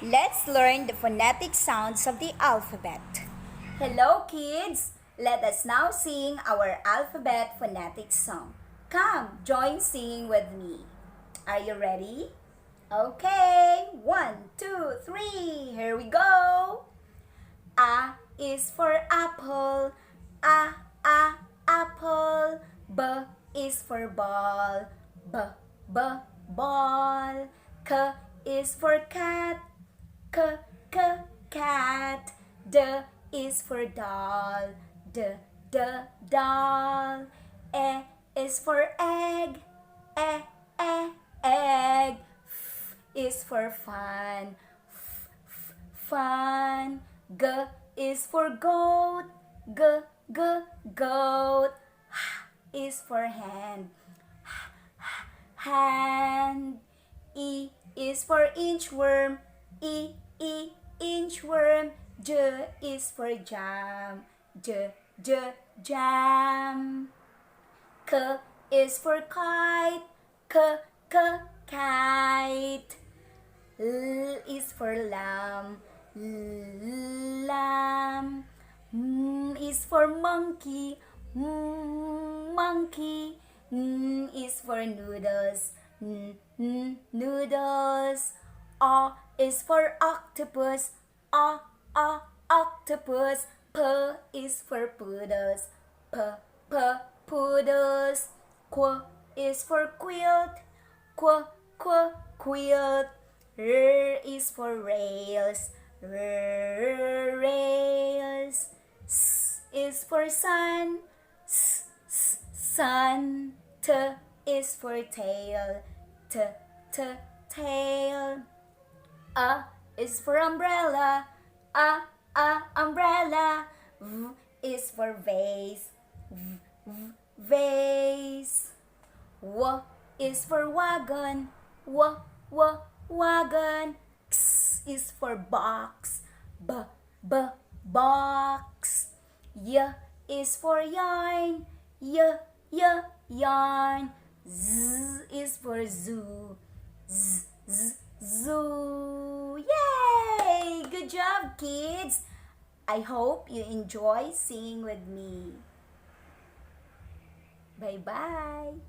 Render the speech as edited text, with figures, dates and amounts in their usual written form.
Let's learn the phonetic sounds of the alphabet. Hello, kids! Let us now sing our alphabet phonetic song. Come, join singing with me. Are you ready? Okay, 1, 2, 3, here we go. A is for apple, apple. B is for ball, b, ball. K is for cat, k, cat. D is for doll, d, doll. E is for egg, e, egg. F is for fun, fun. G is for goat, g, goat. H is for hand, hand. E is for inchworm, e, inchworm. J is for jam, j, jam. K is for kite, k, kite. L is for lamb, lamb. M is for monkey, monkey. N is for noodles, noodles. O is for octopus, octopus. P is for poodles, p, poodles. Qu is for quilt, quilt. R is for rails, rails. S is for sun, sun. T is for tail, t, tail. A is for umbrella, umbrella. V is for vase, vase. W is for wagon, wagon. X is for box, box. Y is for yarn, yarn. Z is for zoo, zoo. Yay! Good job, kids! I hope you enjoy singing with me. Bye-bye!